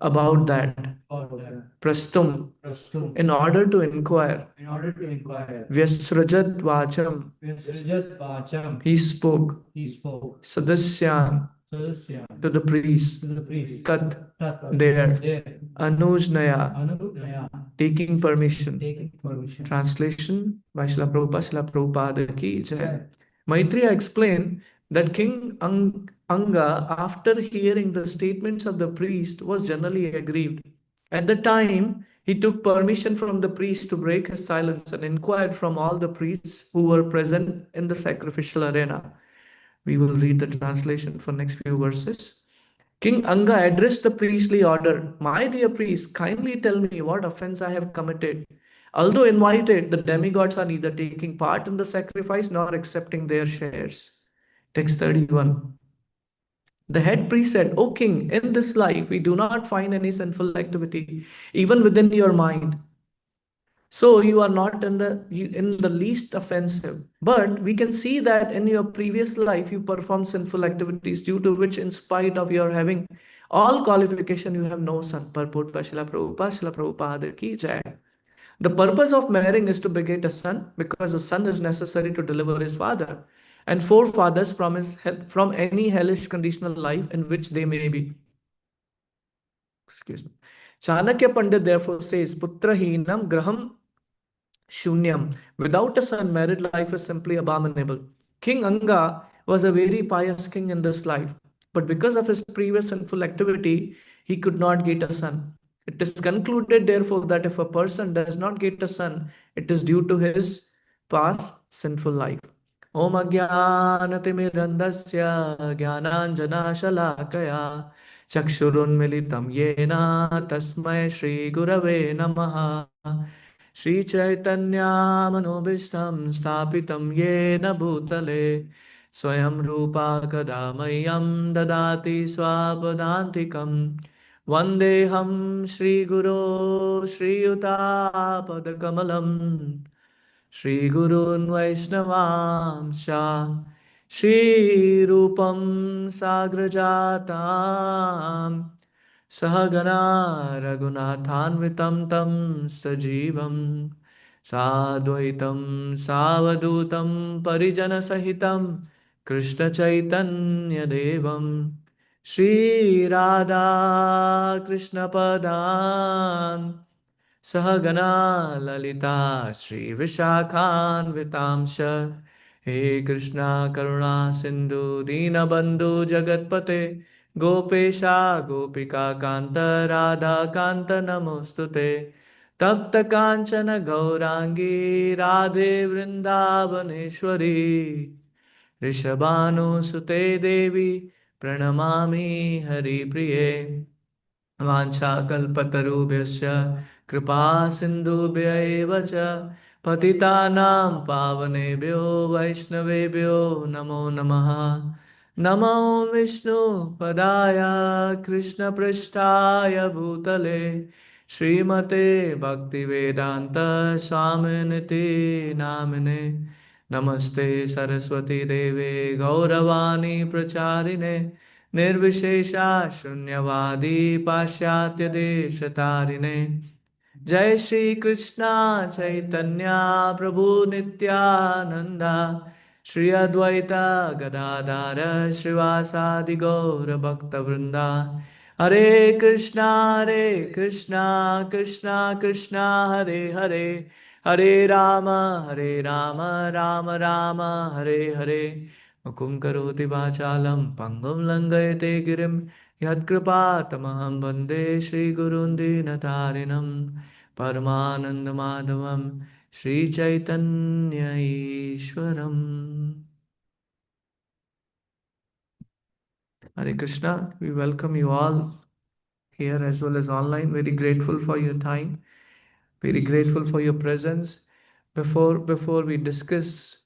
about that. Prastum, in order to inquire, Vyasrajat Vacham, he spoke, Sadasyan, to the priest, Tat, there, Anujnaya, taking permission. Translation by Srila Prabhupada ki Jai. Maitreya explained that King Anga, after hearing the statements of the priest, was generally aggrieved. At the time, he took permission from the priest to break his silence and inquired from all the priests who were present in the sacrificial arena. We will read the translation for next few verses. King Anga addressed the priestly order. My dear priest, kindly tell me what offense I have committed. Although invited, the demigods are neither taking part in the sacrifice nor accepting their shares. Text 31. The head priest said, O king, in this life we do not find any sinful activity, even within your mind. So you are not in the least offensive. But we can see that in your previous life you performed sinful activities, due to which, in spite of your having all qualification, you have no son. Purport by Srila Prabhupada ki jai. The purpose of marrying is to beget a son, because a son is necessary to deliver his father and forefathers from any hellish conditional life in which they may be. Excuse me. Chanakya Pandit therefore says, Putrahinam graham shunyam. Without a son, married life is simply abominable. King Anga was a very pious king in this life, but because of his previous sinful activity, he could not get a son. It is concluded, therefore, that if a person does not get a son, it is due to his past sinful life. Om Ajnanatimirandasya Jnananjanashalakaya Chakshurunmilitam Yena Tasmai Shri Gurave Namaha Shri Chaitanya Manobishtam Stapitam Yena Bhutale Swayam Rupa Kadamayam Dadati Swapadantikam Vandeham Shri Guru Shri Yuta Padakamalam Shri Gurun Vaishnavamsha Shri Rupam Sagrajatam Sahagana Raghunathanvitam Tam Sajivam Sadvaitam Savadutam Parijana Sahitam Krishna Chaitanya Devam Shri Radha Krishna Padam Sahagana Lalita Shri Vishakhan Vitamsha He Krishna Karuna Sindhu Dina Bandhu Jagatpate Gopesha Gopika Kanta Radha Kanta Namostute Tapta Kanchana Gaurangi Radhe Vrindavaneshwari Rishabhanu Sute Devi Pranamami Hari Priye वाञ्छाकल्पतरुभ्यश्च कृपा सिन्धुभ्य एव च पतितानां पावनेभ्यो वैष्णवेभ्यो नमो नमः नमो विष्णुपदाय कृष्णपृष्ठाय भूतले श्रीमते भक्तिवेदान्त स्वामिनिति नामिने नमस्ते सरस्वती देवे गौरवाणी प्रचारिणे निर्विशेषा शून्यवादी पाश्चात्य देश तारिणे जय श्री कृष्णा चैतन्य प्रभु नित्यानंदा श्री अद्वैता गदाधर श्रीवासादि गौर भक्त वृंदा हरे कृष्णा कृष्णा कृष्णा हरे हरे हरे राम राम राम हरे हरे मुकुं करोति वाचालं पङ्गुं लङ्घयते गिरिं यत्कृपातमहं वन्दे श्रीगुरुं दीनतारिणं परमानन्दमाधवं Sri Chaitanya ईश्वरम् Hare Krishna, we welcome you all here as well as online. Very grateful for your time, very grateful for your presence. Before we discuss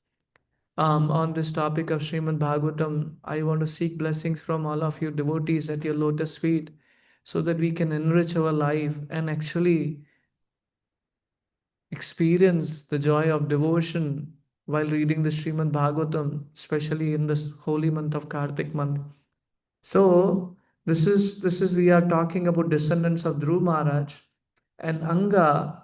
on this topic of Srimad Bhagavatam, I want to seek blessings from all of you devotees at your lotus feet so that we can enrich our life and actually experience the joy of devotion while reading the Srimad Bhagavatam, especially in this holy month of Kartik month. So, This is we are talking about descendants of Dhruv Maharaj and Anga,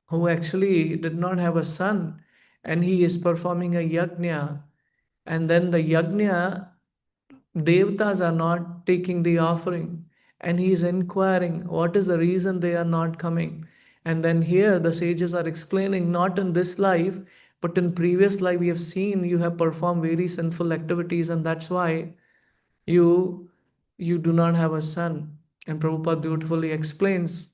who actually did not have a son, and he is performing a yajna, and then the yajna Devtas are not taking the offering, and he is inquiring what is the reason they are not coming. And then here the sages are explaining, not in this life, but in previous life we have seen you have performed very sinful activities, and that's why you do not have a son. And Prabhupada beautifully explains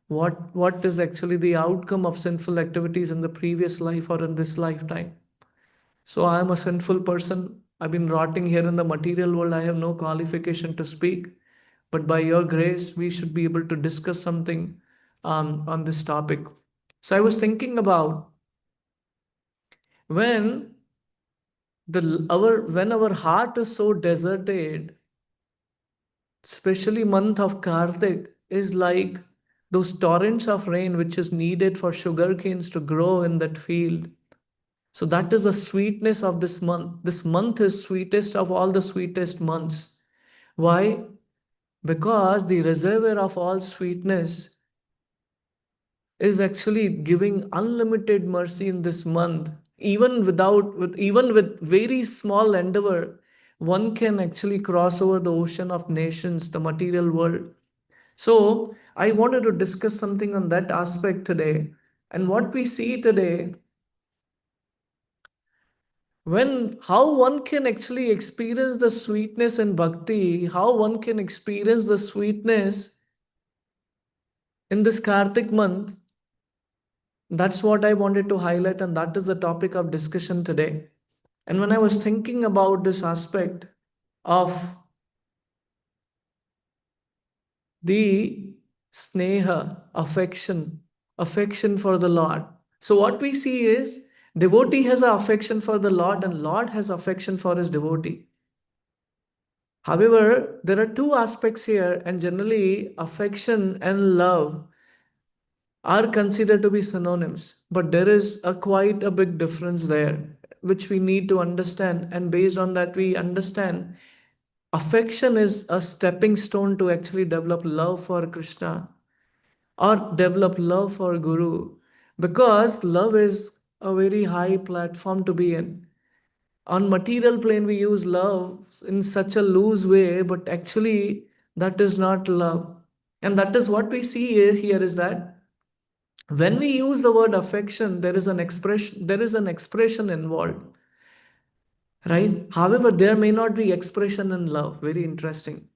what is actually the outcome of sinful activities in the previous life or in this lifetime. So I am a sinful person. I've been rotting here in the material world. I have no qualification to speak. But by your grace, we should be able to discuss something on this topic. So I was thinking about when our heart is so deserted, especially month of Kartik, is like those torrents of rain which is needed for sugar canes to grow in that field. So that is the sweetness of this month. This month is sweetest of all the sweetest months. Why? Because the reservoir of all sweetness is actually giving unlimited mercy in this month. Even with very small endeavor, one can actually cross over the ocean of nations, the material world. So I wanted to discuss something on that aspect today. And what we see today, when how one can actually experience the sweetness in bhakti, how one can experience the sweetness in this Kartik month, that's what I wanted to highlight, and that is the topic of discussion today. And when I was thinking about this aspect of the sneha, affection for the Lord. So what we see is devotee has an affection for the Lord, and Lord has affection for his devotee. However, there are two aspects here, and generally, affection and love are considered to be synonyms, but there is quite a big difference there, which we need to understand. And based on that, we understand affection is a stepping stone to actually develop love for Krishna or develop love for Guru, because love is a very high platform to be in. On material plane we use love in such a loose way, but actually that is not love. And that is what we see here is that when we use the word affection, there is an expression involved, right? However, there may not be expression in love. Very interesting.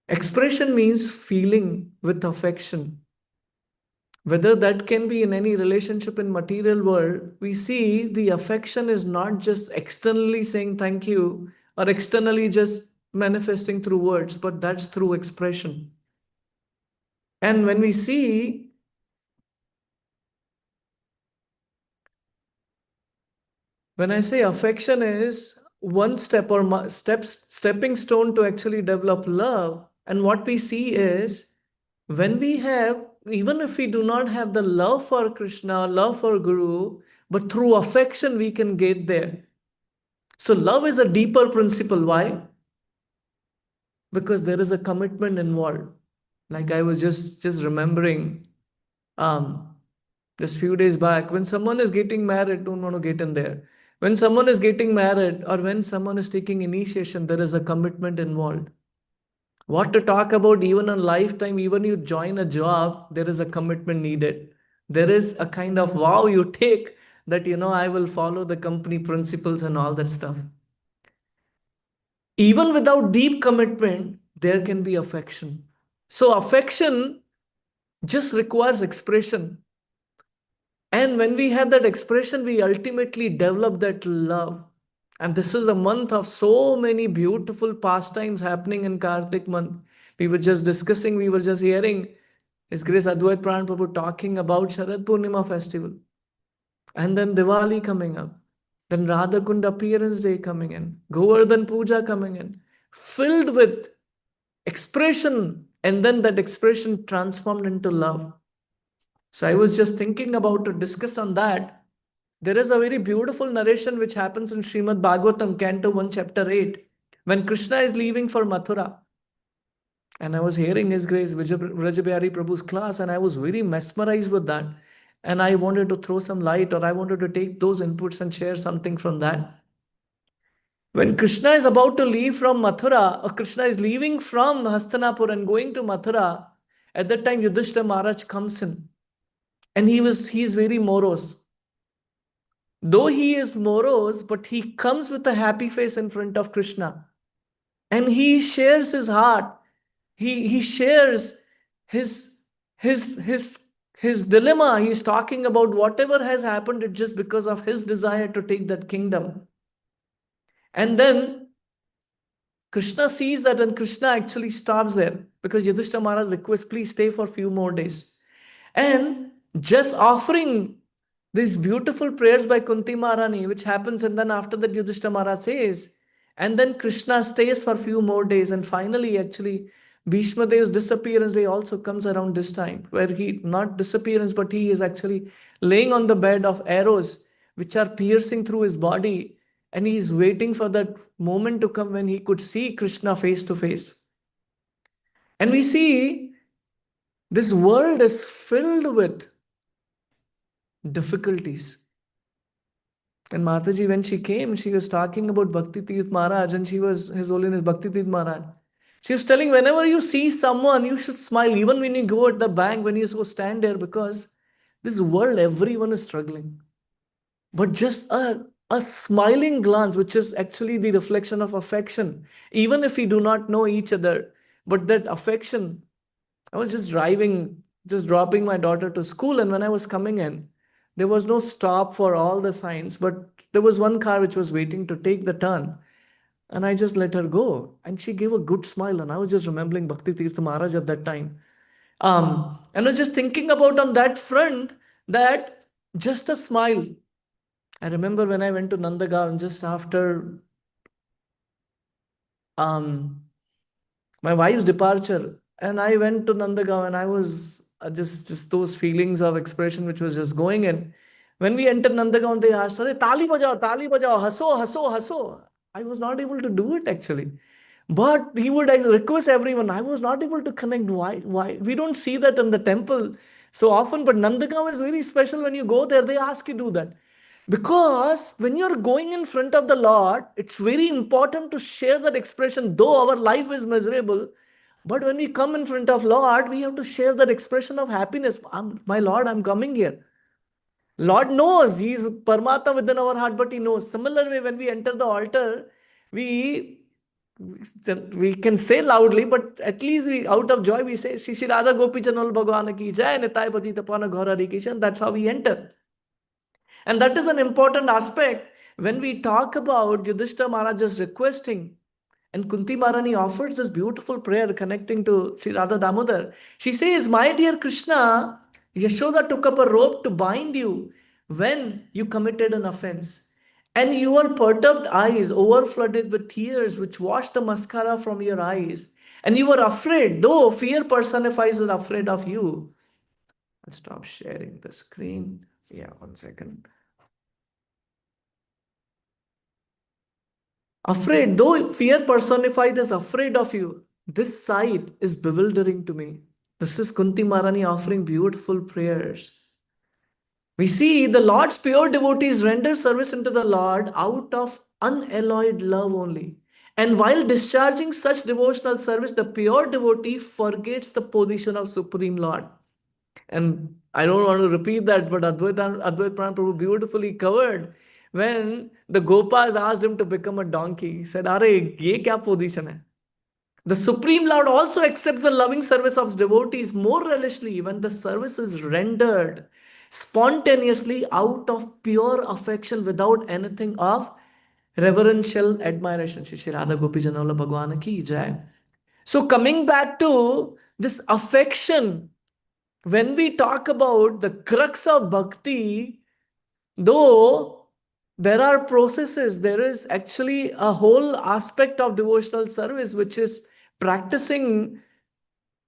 Expression means feeling with affection. Whether that can be in any relationship in material world, we see the affection is not just externally saying thank you or externally just manifesting through words, but that's through expression. And when we see, when I say affection is one step or stepping stone to actually develop love, and what we see is when we have, even if we do not have the love for Krishna, love for Guru, but through affection we can get there. So love is a deeper principle. Why? Because there is a commitment involved. Like I was just remembering um just few days back, when someone is getting married, don't want to get in there. When someone is getting married or when someone is taking initiation, there is a commitment involved. What to talk about even a lifetime, even you join a job, there is a commitment needed. There is a kind of vow you take that, I will follow the company principles and all that stuff. Even without deep commitment, there can be affection. So, affection just requires expression. And when we have that expression, we ultimately develop that love. And this is a month of so many beautiful pastimes happening in Kartik month. We were just discussing, we were just hearing His Grace Advait Pran Prabhu talking about Sharad Purnima festival. And then Diwali coming up. Then Radha Kund appearance day coming in. Govardhan Puja coming in. Filled with expression, and then that expression transformed into love. So I was just thinking about to discuss on that. There is a very beautiful narration which happens in Srimad Bhagavatam, Canto 1, Chapter 8. When Krishna is leaving for Mathura, and I was hearing His Grace Vrajabihari Prabhu's class, and I was very mesmerized with that. And I wanted to throw some light, or I wanted to take those inputs and share something from that. When Krishna is about to leave from Mathura, or Krishna is leaving from Hastinapur and going to Mathura, at that time Yudhishthira Maharaj comes in. And he's very morose. Though he is morose, but he comes with a happy face in front of Krishna. And he shares his heart. He shares his his his his dilemma. He's talking about whatever has happened, it's just because of his desire to take that kingdom. And then Krishna sees that, and Krishna actually stops there because Yudhishthira Maharaj requests, please stay for a few more days. And just offering these beautiful prayers by Kunti Maharani, which happens, and then after that Yudhishthira Maharaj says, and then Krishna stays for a few more days, and finally actually Bhishma Dev's disappearance day also comes around this time, where he, not disappearance, but he is actually laying on the bed of arrows which are piercing through his body, and he is waiting for that moment to come when he could see Krishna face to face. And we see this world is filled with difficulties. And Mataji, when she came, she was talking about Bhakti Tirth Maharaj, and she was His Holiness Bhakti Tirth Maharaj. She was telling, whenever you see someone, you should smile, even when you go at the bank, when you go stand there, because this world, everyone is struggling. But just a smiling glance, which is actually the reflection of affection, even if we do not know each other, but that affection. I was just driving, just dropping my daughter to school, and when I was coming in, there was no stop for all the signs, but there was one car which was waiting to take the turn. And I just let her go. And she gave a good smile. And I was just remembering Bhakti Tirtha Maharaj at that time. And I was just thinking about on that front that just a smile. I remember when I went to Nandagaon just after my wife's departure, and I went to Nandagaon, and I was just those feelings of expression which was just going in. When we entered Nandagaon, they asked, "Arey, tali bajao, haso, haso, haso." I was not able to do it actually. But he would request everyone. I was not able to connect. Why? Why? We don't see that in the temple so often, but Nandagaon is very special. When you go there, they ask you to do that. Because when you're going in front of the Lord, it's very important to share that expression, though our life is miserable. But when we come in front of Lord, we have to share that expression of happiness. My Lord, I'm coming here. Lord knows He is Paramatma within our heart, but He knows. Similarly, when we enter the altar, we we can say loudly, but at least we, out of joy, we say, Shri Shri Radha Gopi Chanol Bhagwan ki Jai, Nitai Pati Tapana Ghora Rikishan. That's how we enter. And that is an important aspect when we talk about Yudhishthira Maharaj just requesting. And Kunti Maharani offers this beautiful prayer connecting to Sri Radha Damodar. She says, my dear Krishna, Yashoda took up a rope to bind you when you committed an offense. And your perturbed eyes overflooded with tears which washed the mascara from your eyes. And you were afraid, though fear personifies is afraid of you. I'll stop sharing the screen. Yeah, 1 second. Afraid, though fear personified is afraid of you. This sight is bewildering to me. This is Kunti Maharani offering beautiful prayers. We see the Lord's pure devotees render service unto the Lord out of unalloyed love only. And while discharging such devotional service, the pure devotee forgets the position of Supreme Lord. And I don't want to repeat that, but Advait Pran Prabhu beautifully covered when the Gopas asked him to become a donkey. He said, "Are ye kya position hai?" The Supreme Lord also accepts the loving service of devotees more relishly when the service is rendered spontaneously out of pure affection without anything of reverential admiration. Shri Shri Radha Gopi Janola Bhagwan ki jai. So coming back to this affection, when we talk about the crux of bhakti, though there are processes, there is actually a whole aspect of devotional service which is practicing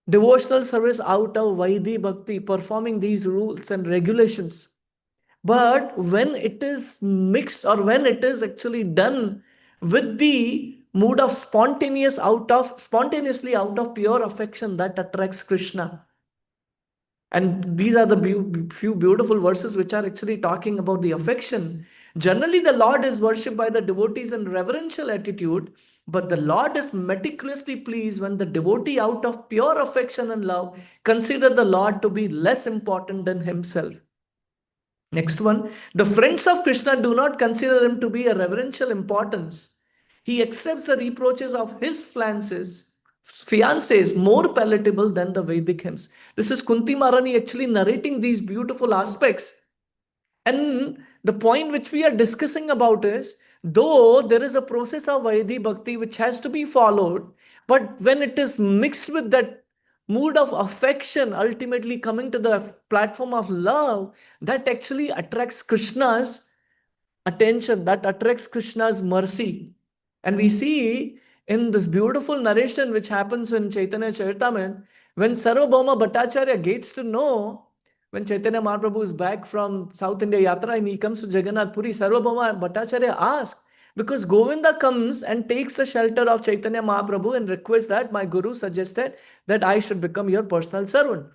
devotional service out of Vaidhi Bhakti, performing these rules and regulations. But when it is mixed, or when it is actually done with the mood of spontaneously out of pure affection that attracts Krishna. And these are the few beautiful verses which are actually talking about the affection. Generally, the Lord is worshipped by the devotees in reverential attitude, but the Lord is meticulously pleased when the devotee, out of pure affection and love, consider the Lord to be less important than himself. Next one, the friends of Krishna do not consider him to be a reverential importance. He accepts the reproaches of his fiancés more palatable than the Vedic hymns. This is Kunti Maharani actually narrating these beautiful aspects. And the point which we are discussing about is, though there is a process of Vaidhi Bhakti which has to be followed, but when it is mixed with that mood of affection, ultimately coming to the platform of love, that actually attracts Krishna's attention, that attracts Krishna's mercy. And we see in this beautiful narration which happens in Chaitanya Charitamrita, when Sarvabhauma Bhattacharya gets to know, when Chaitanya Mahaprabhu is back from South India Yatra and he comes to Jagannath Puri, Sarvabhauma Bhattacharya asks, because Govinda comes and takes the shelter of Chaitanya Mahaprabhu and requests that my Guru suggested that I should become your personal servant.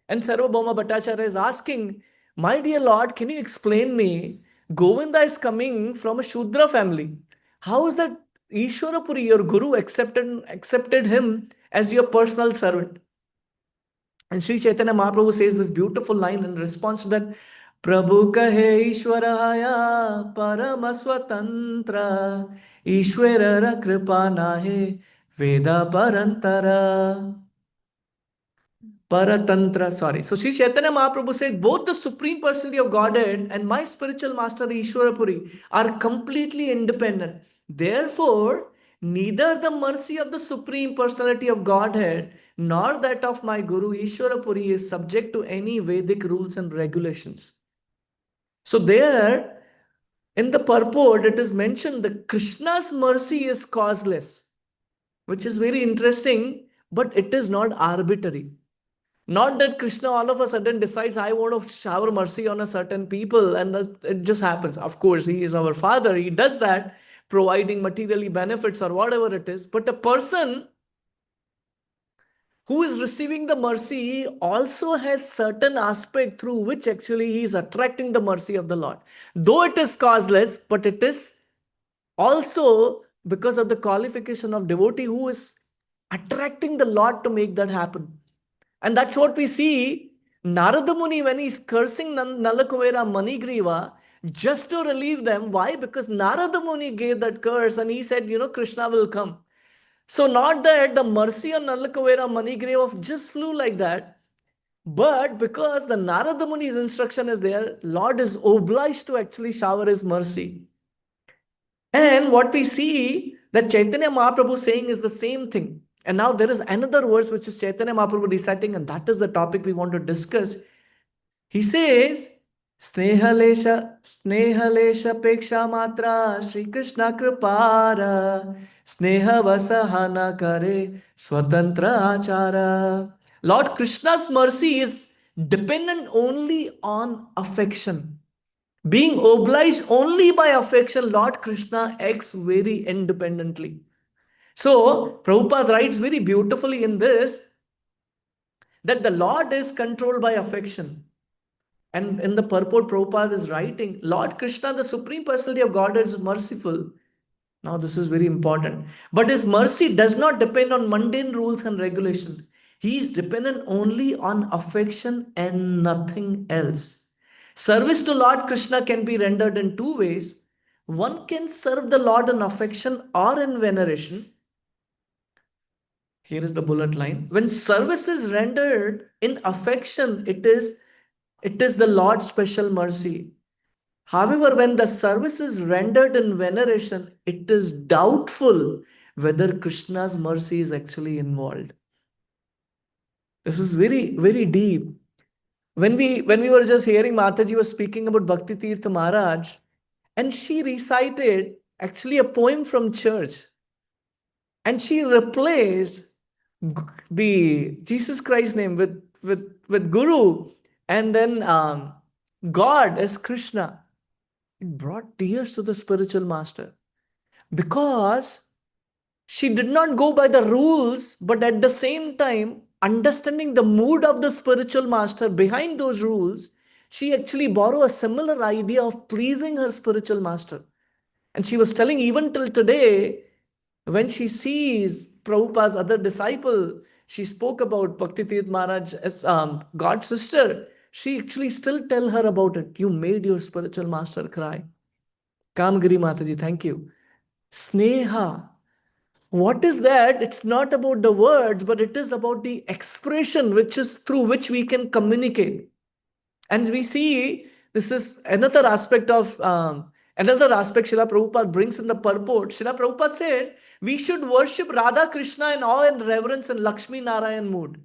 And Sarvabhauma Bhattacharya is asking, my dear Lord, can you explain me? Govinda is coming from a Shudra family. How is that Ishwarapuri, your Guru, accepted him as your personal servant? And Sri Chaitanya Mahaprabhu says this beautiful line in response to that. Prabhu kahe Ishwaraya parama swatantra Ishwarara kripa nahe Veda parantara. Paratantra, sorry. So Sri Chaitanya Mahaprabhu said, both the Supreme Personality of Godhead and my spiritual master Ishwarapuri are completely independent. Therefore, neither the mercy of the Supreme Personality of Godhead nor that of my Guru Ishwarapuri is subject to any Vedic rules and regulations. So there, in the purport, it is mentioned that Krishna's mercy is causeless, which is very interesting, but it is not arbitrary. Not that Krishna all of a sudden decides, I want to shower mercy on a certain people and it just happens. Of course, he is our father. He does that, providing materially benefits or whatever it is. But a person who is receiving the mercy also has certain aspect through which actually he is attracting the mercy of the Lord. Though it is causeless, but it is also because of the qualification of devotee who is attracting the Lord to make that happen. And that's what we see. Narada Muni, when he's cursing Nalakuvera Manigriva, just to relieve them. Why? Because Narada Muni gave that curse and he said, Krishna will come. So not that the mercy on Nalakuvera Manigriva just flew like that, but because the Narada Muni's instruction is there, Lord is obliged to actually shower his mercy. And what we see that Chaitanya Mahaprabhu saying is the same thing. And now there is another verse which is Chaitanya Mahaprabhu reciting, and that is the topic we want to discuss. He says, Snehalesha Peksha Matra Shri Krishna Kripara Sneha Vasahana Kare Swatantra Achara. Lord Krishna's mercy is dependent only on affection. Being obliged only by affection, Lord Krishna acts very independently. So, Prabhupada writes very beautifully in this that the Lord is controlled by affection. And in the purport, Prabhupada is writing, Lord Krishna, the Supreme Personality of God, is merciful. Now, this is very important. But his mercy does not depend on mundane rules and regulations. He is dependent only on affection and nothing else. Service to Lord Krishna can be rendered in two ways. One can serve the Lord in affection or in veneration. Here is the bullet line. When service is rendered in affection, it is the Lord's special mercy. However, when the service is rendered in veneration, it is doubtful whether Krishna's mercy is actually involved. This is very, very deep. When we were just hearing Mataji was speaking about Bhakti Tirtha Maharaj, and she recited actually a poem from church. And she replaced the Jesus Christ name with Guru, and then God as Krishna. It brought tears to the spiritual master, because She did not go by the rules, but at the same time, understanding the mood of the spiritual master behind those rules, she actually borrowed a similar idea of pleasing her spiritual master. And she was telling, even till today, when she sees Prabhupada's other disciple, she spoke about Bhakti Tirth Maharaj as God's sister. She actually still tell her about it. You made your spiritual master cry. Kamgiri Mataji, thank you. Sneha. What is that? It's not about the words, but it is about the expression which is through which we can communicate. And we see this is another aspect Srila Prabhupada brings in the purport. Srila Prabhupada said, we should worship Radha Krishna in awe and reverence and Lakshmi Narayan mood.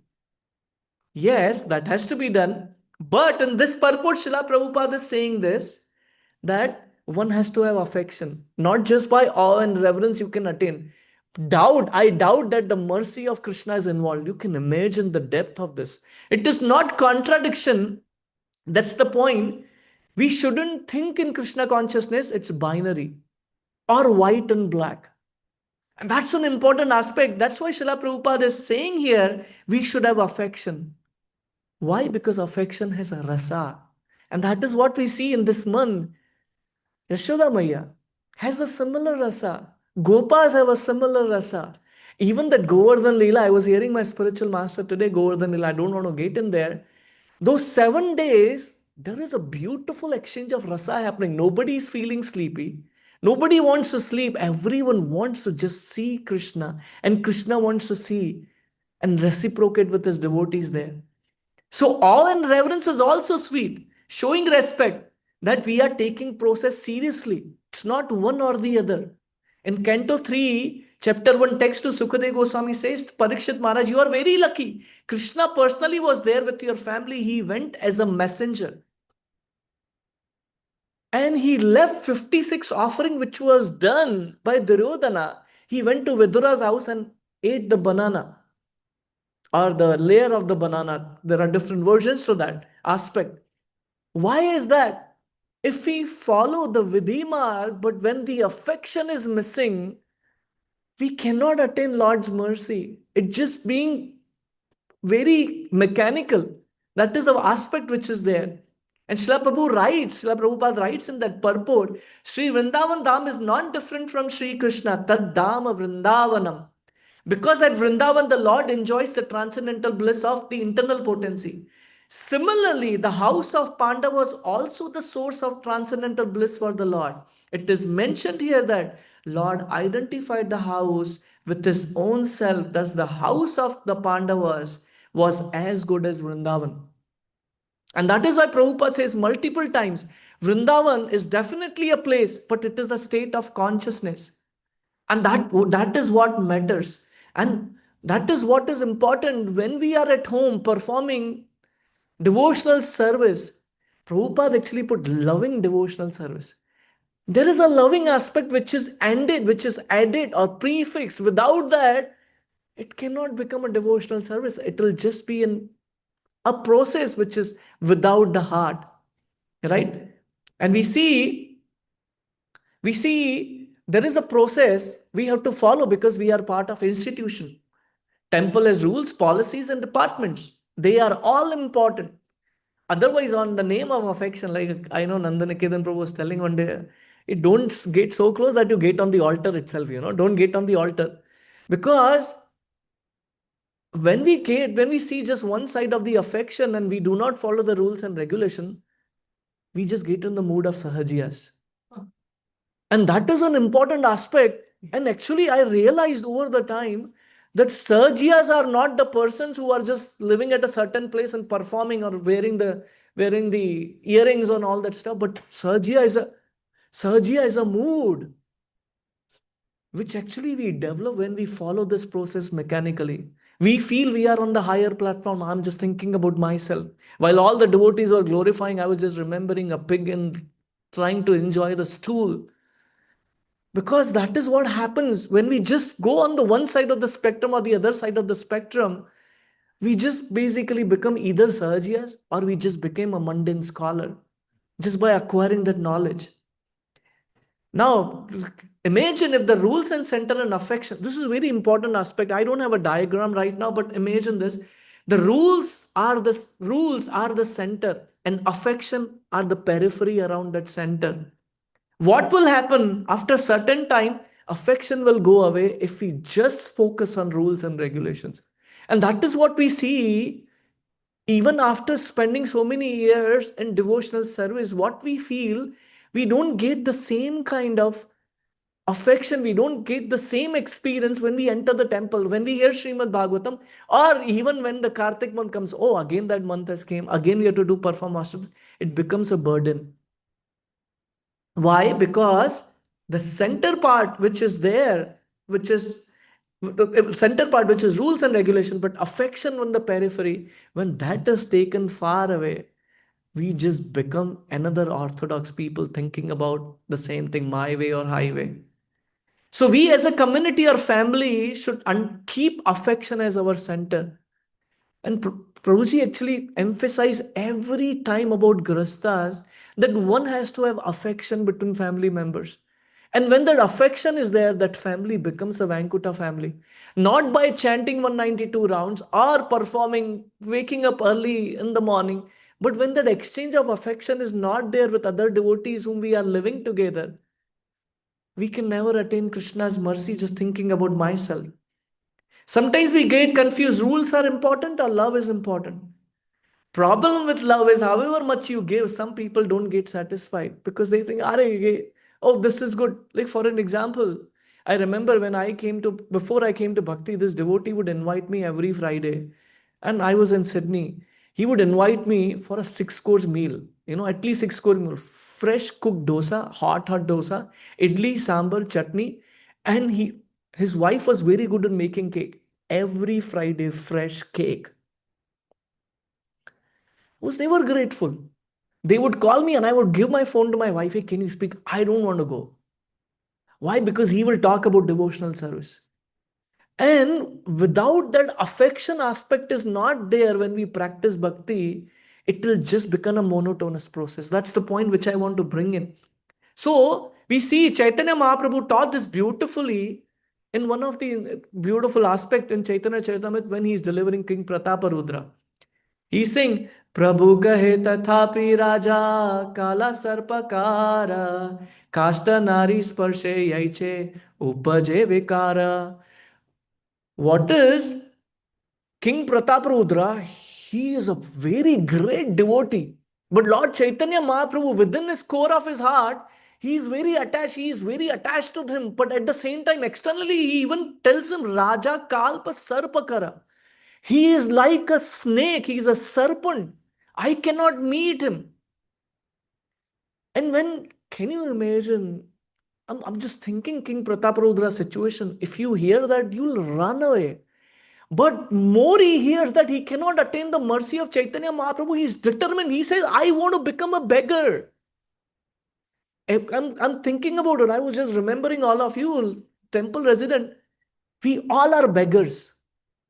Yes, that has to be done. But in this purport, Srila Prabhupada is saying this, that one has to have affection. Not just by awe and reverence you can attain. I doubt that the mercy of Krishna is involved. You can imagine the depth of this. It is not contradiction. That's the point. We shouldn't think in Krishna consciousness, it's binary or white and black. And that's an important aspect. That's why Srila Prabhupada is saying here, we should have affection. Why? Because affection has a rasa. And that is what we see in this month. Yashoda Maya has a similar rasa. Gopas have a similar rasa. Even that Govardhan Leela, I was hearing my spiritual master today, Govardhan Leela, I don't want to get in there. Those 7 days, there is a beautiful exchange of rasa happening. Nobody is feeling sleepy. Nobody wants to sleep. Everyone wants to just see Krishna. And Krishna wants to see and reciprocate with his devotees there. So awe and reverence is also sweet, showing respect that we are taking process seriously. It's not one or the other. In Canto 3, Chapter 1, text to Sukadeva Goswami says, Parikshit Maharaj, you are very lucky. Krishna personally was there with your family. He went as a messenger. And he left 56 offering which was done by Duryodhana. He went to Vidura's house and ate the banana or the layer of the banana. There are different versions to that aspect. Why is that? If we follow the Vidhi mark, but when the affection is missing, we cannot attain Lord's mercy. It's just being very mechanical. That is the aspect which is there. And Srila Prabhupada writes in that purport, Sri Vrindavan Dham is not different from Sri Krishna, Tad Dham Vrindavanam. Because at Vrindavan, the Lord enjoys the transcendental bliss of the internal potency. Similarly, the house of Panda was also the source of transcendental bliss for the Lord. It is mentioned here that Lord identified the house with his own self. Thus, the house of the Pandavas was as good as Vrindavan. And that is why Prabhupada says multiple times, Vrindavan is definitely a place, but it is the state of consciousness. And that is what matters. And that is what is important when we are at home performing devotional service. Prabhupada actually put loving devotional service. There is a loving aspect which is added or prefixed. Without that, it cannot become a devotional service. It will just be a process which is without the heart. Right? And we see there is a process we have to follow because we are part of institution. Temple has rules, policies, and departments. They are all important. Otherwise, on the name of affection, like I know Nandaniketan Prabhu was telling one day, it don't get so close that you get on the altar itself, don't get on the altar. Because when we see just one side of the affection and we do not follow the rules and regulation, we just get in the mood of sahajiyas. And that is an important aspect. And actually, I realized over the time that Sergias are not the persons who are just living at a certain place and performing or wearing the earrings and all that stuff. But Sergia is a mood which actually we develop when we follow this process mechanically. We feel we are on the higher platform. I'm just thinking about myself. While all the devotees were glorifying, I was just remembering a pig and trying to enjoy the stool. Because that is what happens when we just go on the one side of the spectrum or the other side of the spectrum. We just basically become either Sahajiyas or we just became a mundane scholar just by acquiring that knowledge. Now, imagine if the rules and center and affection, this is a very important aspect. I don't have a diagram right now, but imagine this. The rules are the center, and affection are the periphery around that center. What will happen after a certain time? Affection will go away if we just focus on rules and regulations. And that is what we see even after spending so many years in devotional service. What we feel, we don't get the same kind of affection, we don't get the same experience when we enter the temple, when we hear Srimad Bhagavatam, or even when the Kartik month comes. Oh, again that month has came, again we have to do perform master. It becomes a burden. Why? Because the center part which is there, which is center part which is rules and regulation, but affection on the periphery, when that is taken far away, we just become another orthodox people thinking about the same thing, my way or highway. So we as a community or family should keep affection as our center. And Prabhuji actually emphasize every time about grastas that one has to have affection between family members. And when that affection is there, that family becomes a Vankuta family. Not by chanting 192 rounds or performing, waking up early in the morning, but when that exchange of affection is not there with other devotees whom we are living together, we can never attain Krishna's mercy just thinking about myself. Sometimes we get confused. Rules are important or love is important. Problem with love is however much you give, some people don't get satisfied because they think, oh, this is good. Like for an example, I remember before I came to Bhakti, this devotee would invite me every Friday. And I was in Sydney. He would invite me for a 6 course meal, at least 6 course meal. Fresh cooked dosa, hot dosa, idli, sambar, chutney. And his wife was very good at making cake. Every Friday, fresh cake. Was never grateful. They would call me and I would give my phone to my wife. Hey, can you speak? I don't want to go. Why? Because he will talk about devotional service. And without that affection aspect is not there when we practice bhakti, it will just become a monotonous process. That's the point which I want to bring in. So we see Chaitanya Mahaprabhu taught this beautifully in one of the beautiful aspect in Chaitanya Charitamrita when he is delivering King Prataparudra. He's saying, Prabhu kahe tathapi raja kala sarpakara kasta nari sparshe yaiche upaje vikara. What is King Prataparudra? He is a very great devotee. But Lord Chaitanya Mahaprabhu, within his core of his heart, he is very attached. He is very attached to him. But at the same time, externally, he even tells him, Raja Kalpa Sarpakara. He is like a snake. He is a serpent. I cannot meet him. And can you imagine? I'm just thinking King Prataparudra's situation. If you hear that, you'll run away. But more he hears that he cannot attain the mercy of Chaitanya Mahaprabhu, he's determined. He says, I want to become a beggar. I'm thinking about it. I was just remembering all of you, temple resident. We all are beggars.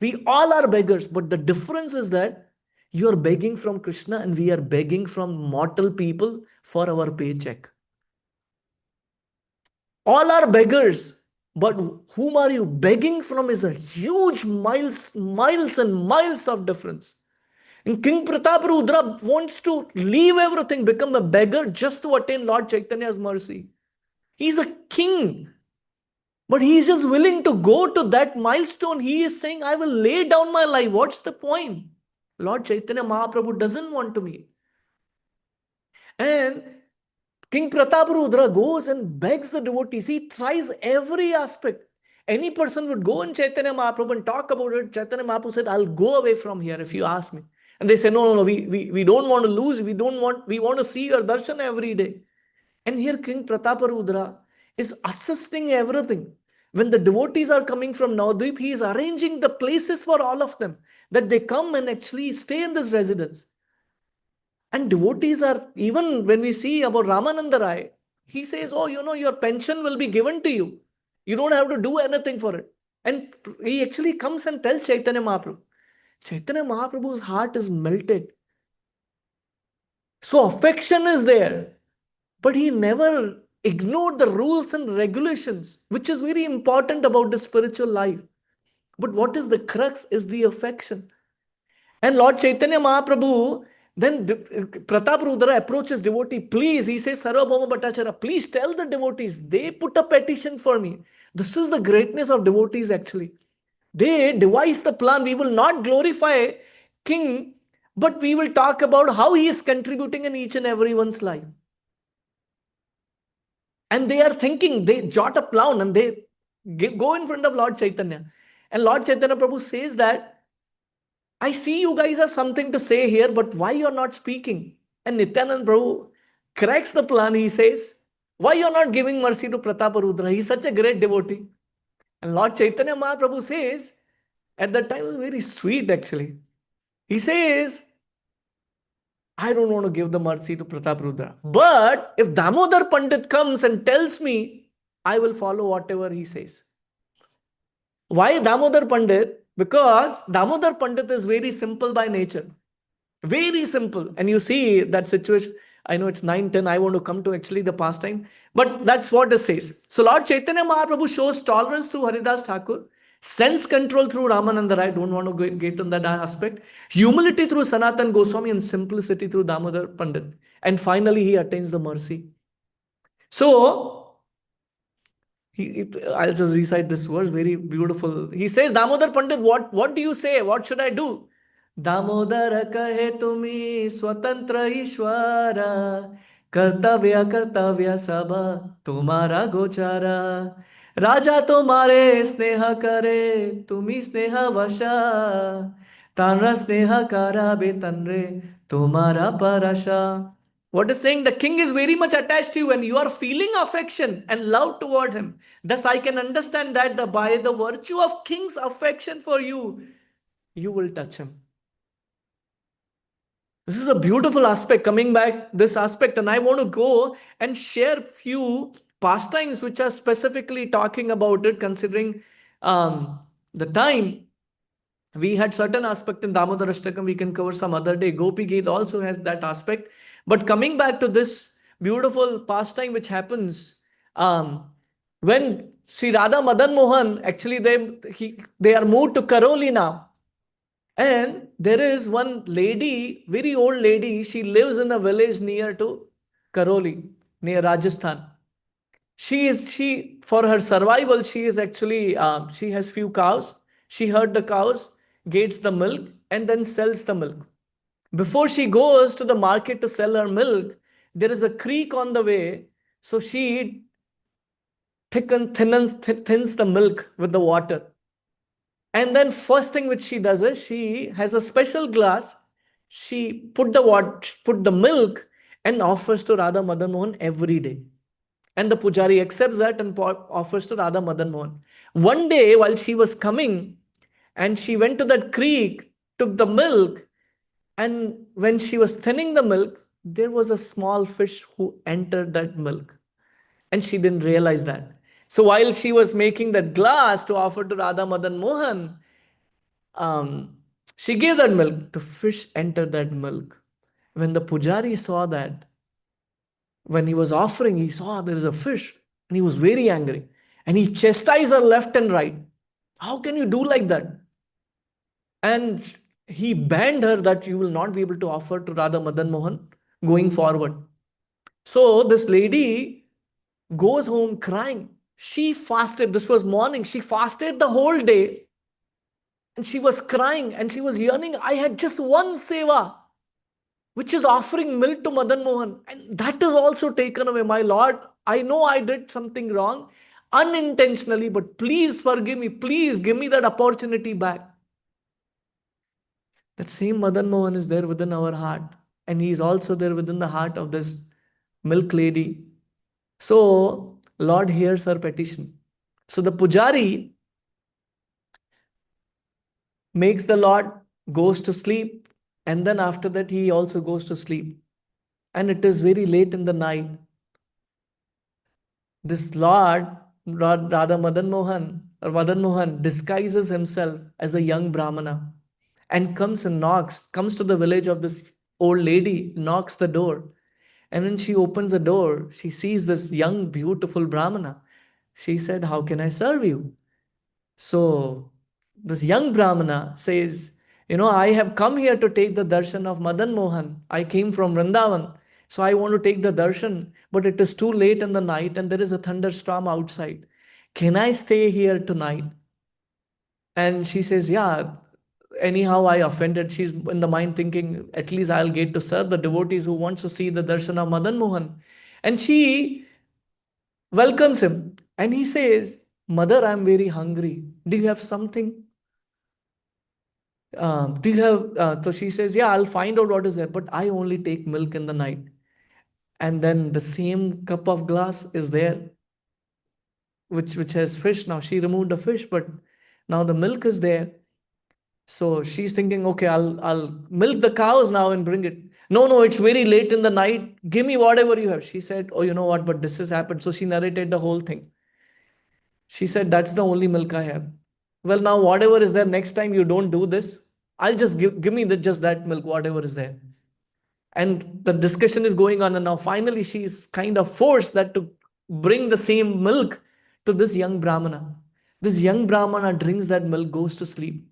We all are beggars. But the difference is that you are begging from Krishna and we are begging from mortal people for our paycheck. All are beggars. But whom are you begging from is a huge miles and miles of difference. And King Prataparudra wants to leave everything, become a beggar just to attain Lord Chaitanya's mercy. He's a king. But he is just willing to go to that milestone. He is saying, I will lay down my life. What's the point? Lord Chaitanya Mahaprabhu doesn't want to meet. And King Prataparudra goes and begs the devotees. He tries every aspect. Any person would go in Chaitanya Mahaprabhu and talk about it. Chaitanya Mahaprabhu said, I'll go away from here if you ask me. And they say, no, we don't want to lose. We want to see your darshan every day. And here King Prataparudra is assisting everything. When the devotees are coming from Navadvip, he is arranging the places for all of them, that they come and actually stay in this residence. And devotees are, even when we see about Ramananda Rai, he says, oh, your pension will be given to you. You don't have to do anything for it. And he actually comes and tells Chaitanya Mahaprabhu. Chaitanya Mahaprabhu's heart is melted. So affection is there. But he never ignored the rules and regulations, which is very important about the spiritual life. But what is the crux is the affection. And Lord Chaitanya Mahaprabhu, then Pratap Rudra approaches devotee. Please, he says, Sarvabhauma Bhattacharya, please tell the devotees, they put a petition for me. This is the greatness of devotees actually. They devise the plan. We will not glorify king, but we will talk about how he is contributing in each and everyone's life. And they are thinking, they jot a plan and they go in front of Lord Chaitanya. And Lord Chaitanya Prabhu says that, I see you guys have something to say here, but why you're not speaking? And Nityanand Prabhu cracks the plan. He says, why you're not giving mercy to Prataparudra? He's such a great devotee. And Lord Chaitanya Mahaprabhu says, at that time, it was very sweet actually. He says, I don't want to give the mercy to Prataparudra. But if Damodar Pandit comes and tells me, I will follow whatever he says. Why Damodar Pandit? Because Damodar Pandit is very simple by nature. Very simple. And you see that situation. I know it's 9:10. I want to come to actually the pastime. But that's what it says. So Lord Chaitanya Mahaprabhu shows tolerance through Haridas Thakur. Sense control through Ramananda Rai. Don't want to get on that aspect. Humility through Sanatan Goswami and simplicity through Damodar Pandit. And finally he attains the mercy. So I'll just recite this verse, very beautiful. He says, Damodar Pandit, what do you say? What should I do? Damodar kahe tumi swatantra ishwara, kartavya saba tumara gochara. Raja tumare sneha kare, tumi sneha vasha, tanra sneha kara betanre, tumara parasha. What is saying? The king is very much attached to you and you are feeling affection and love toward him. Thus, I can understand that by the virtue of king's affection for you, you will touch him. This is a beautiful aspect coming back, this aspect. And I want to go and share few pastimes which are specifically talking about it, considering the time. We had certain aspect in Damodar Ashtakam, we can cover some other day. Gopi Geet also has that aspect. But coming back to this beautiful pastime which happens when Sri Radha Madan Mohan, actually they are moved to Karoli now. And there is one lady, very old lady, she lives in a village near to Karoli, near Rajasthan. She for her survival, she is actually, she has few cows. She herd the cows, gets the milk, and then sells the milk. Before she goes to the market to sell her milk, there is a creek on the way. So she thins the milk with the water. And then first thing which she does is she has a special glass. She put the milk and offers to Radha Madan Mohan every day. And the pujari accepts that and offers to Radha Madan Mohan. One day while she was coming and she went to that creek, took the milk, and when she was thinning the milk, there was a small fish who entered that milk. And she didn't realize that. So while she was making that glass to offer to Radha Madan Mohan, she gave that milk. The fish entered that milk. When the pujari saw that, when he was offering, he saw there is a fish and he was very angry. And he chastised her left and right. How can you do like that? And he banned her that you will not be able to offer to Radha Madan Mohan going forward. So this lady goes home crying. She fasted. This was morning. She fasted the whole day. And she was crying and she was yearning. I had just one seva, which is offering milk to Madan Mohan. And that is also taken away. My Lord, I know I did something wrong unintentionally, but please forgive me. Please give me that opportunity back. That same Madan Mohan is there within our heart. And he is also there within the heart of this milk lady. So, Lord hears her petition. So, the pujari makes the Lord goes to sleep. And then after that, he also goes to sleep. And it is very late in the night. This Lord, Radha Madan Mohan disguises himself as a young Brahmana and comes to the village of this old lady, knocks the door. And when she opens the door, she sees this young, beautiful Brahmana. She said, "How can I serve you?" So this young Brahmana says, I have come here to take the darshan of Madan Mohan. I came from Vrindavan. So I want to take the darshan, but it is too late in the night and there is a thunderstorm outside. Can I stay here tonight? And she says, "Yeah, anyhow, I offended." She's in the mind thinking, at least I'll get to serve the devotees who wants to see the darshan of Madan Mohan. And she welcomes him. And he says, "Mother, I'm very hungry. Do you have something? Do you have?" So she says, "Yeah, I'll find out what is there, but I only take milk in the night." And then the same cup of glass is there, which has fish. Now she removed the fish, but now the milk is there. So she's thinking, okay, I'll milk the cows now and bring it. No, no, it's very late in the night. Give me whatever you have. She said, "Oh, you know what? But this has happened." So she narrated the whole thing. She said, "That's the only milk I have." "Well, now whatever is there, next time you don't do this. I'll just give me just that milk, whatever is there." And the discussion is going on, and now finally she's kind of forced that to bring the same milk to this young Brahmana. This young Brahmana drinks that milk, goes to sleep.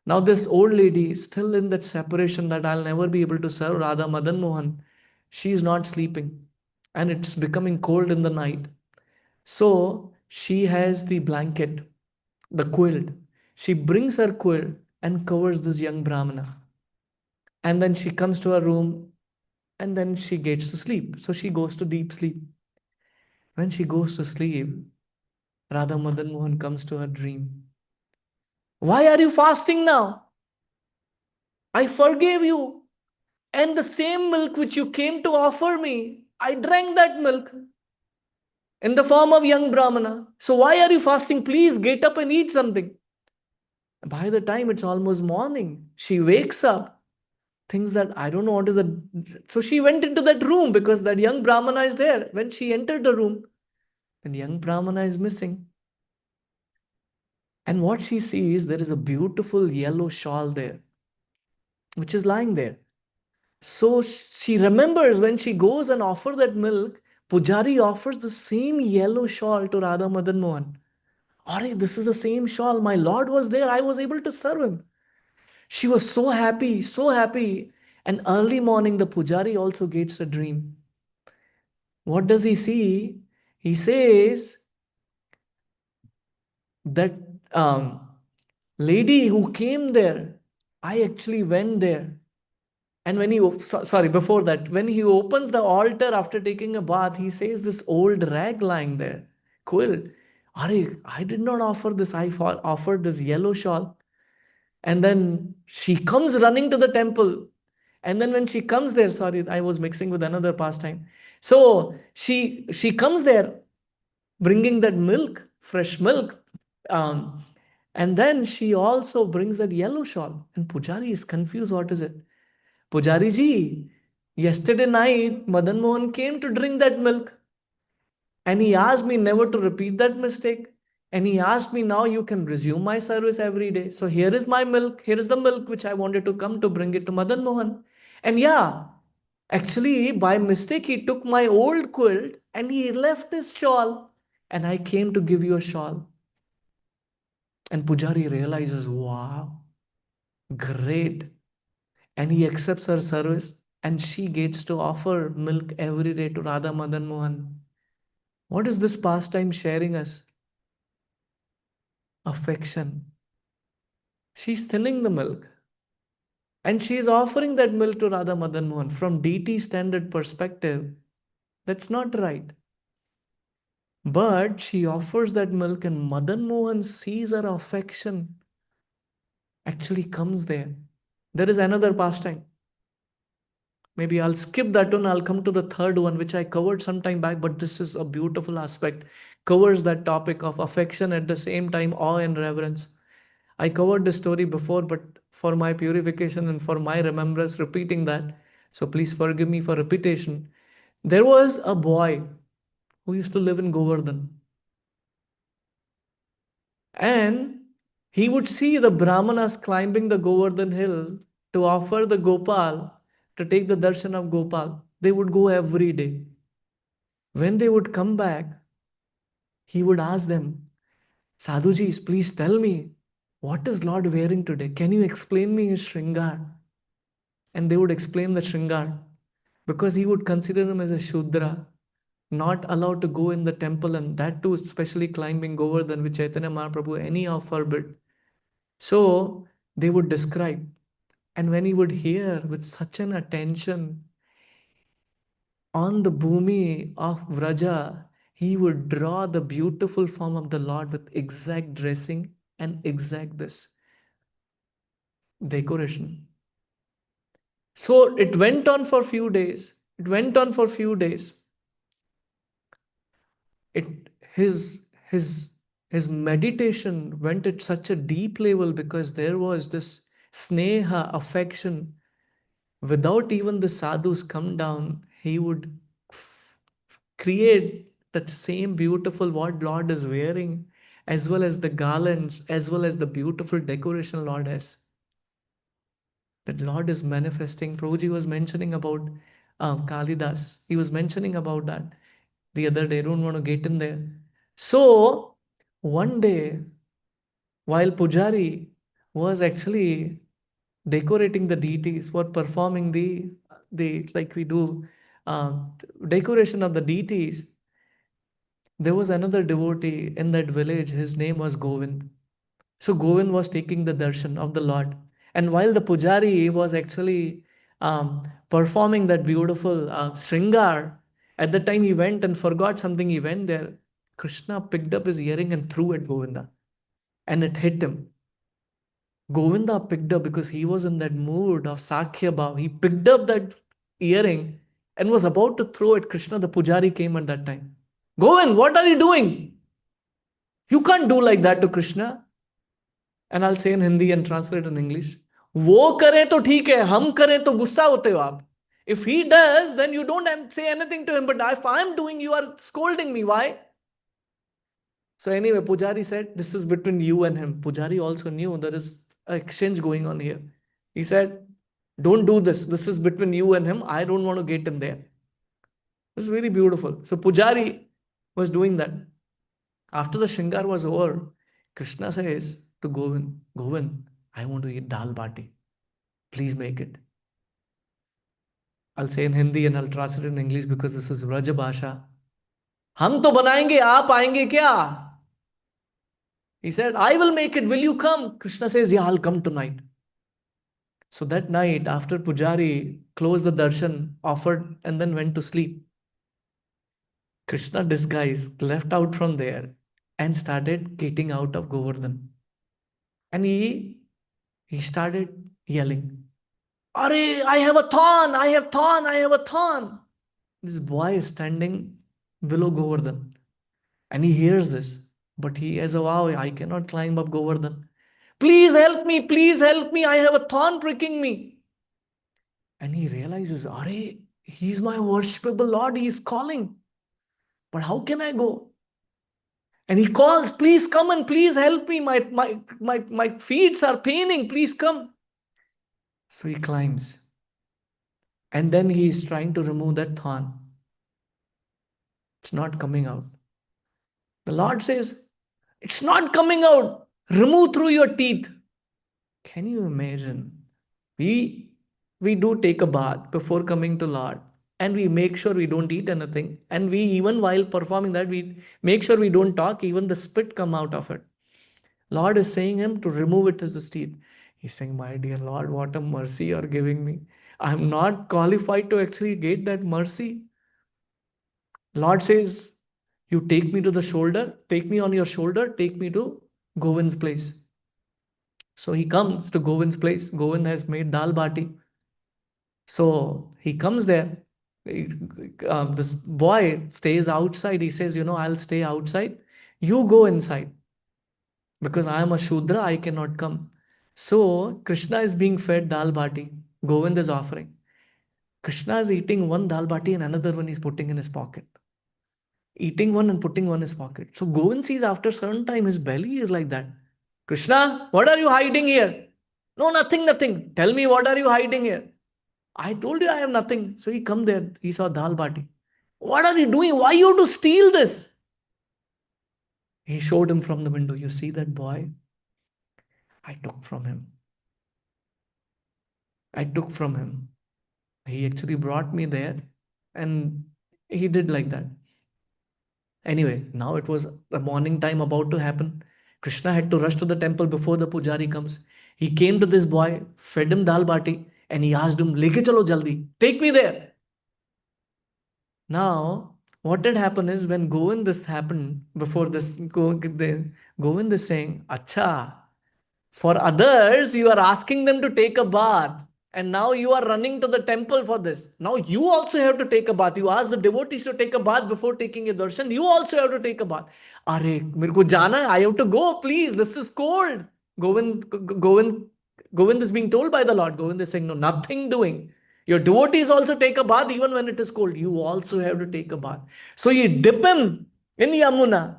Now this old lady is still in that separation that I'll never be able to serve Radha Madan Mohan. She is not sleeping and it's becoming cold in the night. So she has the blanket, the quilt. She brings her quilt and covers this young Brahmana. And then she comes to her room and then she gets to sleep. So she goes to deep sleep. When she goes to sleep, Radha Madan Mohan comes to her dream. "Why are you fasting now? I forgave you. And the same milk which you came to offer me, I drank that milk in the form of young Brahmana. So why are you fasting? Please get up and eat something." By the time it's almost morning, she wakes up, thinks that I don't know what is the. So she went into that room because that young Brahmana is there. When she entered the room, the young Brahmana is missing. And what she sees, there is a beautiful yellow shawl there, which is lying there. So she remembers when she goes and offers that milk, Pujari offers the same yellow shawl to Radha Madan Mohan. "Are, this is the same shawl. My Lord was there. I was able to serve him." She was so happy, so happy. And early morning, the Pujari also gets a dream. What does he see? He says that lady who came there, I actually went there. And when sorry, before that, when he opens the altar after taking a bath, he says this old rag lying there, quilt. I did not offer this. I offered this yellow shawl. And then she comes running to the temple. And then when she comes there, sorry, I was mixing with another pastime. So she comes there bringing that milk, fresh milk. Um, and then she also brings that yellow shawl. And Pujari is confused. What is it? "Pujari ji, yesterday night Madan Mohan came to drink that milk and he asked me never to repeat that mistake. And he asked me now you can resume my service every day. So here is my milk. Here is the milk which I wanted to come to bring it to Madan Mohan. And yeah, actually by mistake he took my old quilt and he left his shawl. And I came to give you a shawl." And Pujari realizes, wow, great. And he accepts her service and she gets to offer milk every day to Radha Madan Mohan. What is this pastime sharing us? Affection. She's thinning the milk and she is offering that milk to Radha Madan Mohan. From DT standard perspective, that's not right. But she offers that milk and Madan Mohan sees her affection actually comes there. There is another pastime. Maybe I'll skip that one. I'll come to the third one, which I covered some time back, but this is a beautiful aspect. Covers that topic of affection at the same time, awe and reverence. I covered this story before, but for my purification and for my remembrance, repeating that. So please forgive me for repetition. There was a boy who used to live in Govardhan. And he would see the Brahmanas climbing the Govardhan hill to offer the Gopal, to take the darshan of Gopal. They would go every day. When they would come back, he would ask them, Sadhujis, please tell me, what is Lord wearing today? Can you explain me his Shringar? And they would explain the Shringar because he would consider him as a Shudra, not allowed to go in the temple, and that too, especially climbing Govardhan, which Chaitanya Mahaprabhu anyhow forbid. So they would describe. And when he would hear with such an attention on the bhumi of Vraja, he would draw the beautiful form of the Lord with exact dressing and exact this decoration. So it went on for few days. It went on for few days. It his his meditation went at such a deep level because there was this sneha, affection. Without even the sadhus come down, he would create that same beautiful what Lord is wearing, as well as the garlands, as well as the beautiful decoration Lord has. That Lord is manifesting. Prabhuji was mentioning about Kalidas. He was mentioning about that the other day. I don't want to get in there. So, one day, while Pujari was actually decorating the deities, were performing the like we do uh, decoration of the deities, there was another devotee in that village. His name was Govind. So Govind was taking the darshan of the Lord. And while the pujari was actually performing that beautiful Shringar, at the time he went and forgot something, he went there. Krishna picked up his earring and threw at Govinda. And it hit him. Govinda picked up because he was in that mood of Sakhya Bhav. He picked up that earring and was about to throw at Krishna. The pujari came at that time. Govind, what are you doing? You can't do like that to Krishna. And I'll say in Hindi and translate in English. वो करे तो ठीक है, हम करें तो गुस्सा होते हो आप. If he does, then you don't say anything to him. But if I'm doing, you are scolding me. Why? So anyway, Pujari said, this is between you and him. Pujari also knew there is an exchange going on here. He said, don't do this. This is between you and him. I don't want to get in there. This is very beautiful. So Pujari was doing that. After the Shingar was over, Krishna says to Govind, Govind, I want to eat dal bati. Please make it. I'll say in Hindi and I'll translate in English because this is Vraja Bhasha. हम तो बनाएंगे, आप आएंगे क्या? He said, I will make it. Will you come? Krishna says, yeah, I'll come tonight. So that night, after Pujari closed the darshan, offered, and then went to sleep, Krishna disguised, left out from there and started getting out of Govardhan. And he started yelling, Are, I have a thorn, I have thorn, I have a thorn. This boy is standing below Govardhan and he hears this, but he has a vow, I cannot climb up Govardhan. Please help me, I have a thorn pricking me. And he realizes, Are, he's my worshipable Lord, he is calling. But how can I go? And he calls, please come and please help me. My feet are paining. Please come. So he climbs. And then he is trying to remove that thorn. It's not coming out. The Lord says, it's not coming out. Remove through your teeth. Can you imagine? We do take a bath before coming to Lord. And we make sure we don't eat anything. And we, even while performing that, we make sure we don't talk. Even the spit come out of it. Lord is saying him to remove it as his teeth. He's saying, my dear Lord, what a mercy you're giving me. I'm not qualified to actually get that mercy. Lord says, you take me to the shoulder, take me on your shoulder, take me to Govind's place. So he comes to Govind's place. Govind has made dal bati. So he comes there. This boy stays outside. He says, I'll stay outside. You go inside. Because I am a Shudra, I cannot come. So Krishna is being fed dal bati. Govind is offering. Krishna is eating one dal bati and another one he's putting in his pocket. Eating one and putting one in his pocket. So Govind sees after a certain time his belly is like that. Krishna, what are you hiding here? No, nothing. Tell me, what are you hiding here? I told you I have nothing. So he come there. He saw dal bati. What are you doing? Why you to steal this? He showed him from the window. You see that boy? I took from him. I took from him. He actually brought me there and he did like that. Anyway, now it was the morning time about to happen. Krishna had to rush to the temple before the pujari comes. He came to this boy, fed him dal bati, and he asked him, Leke chalo jaldi, take me there. Now, what had happened is when Govind this happened, before this, Govind is saying, Acha, for others, you are asking them to take a bath. And now you are running to the temple for this. Now you also have to take a bath. You ask the devotees to take a bath before taking a darshan. You also have to take a bath. Are, mere ko jana hai. I have to go, please. This is cold. Govind is being told by the Lord. Govind is saying, no, nothing doing. Your devotees also take a bath even when it is cold. You also have to take a bath. So you dip him in Yamuna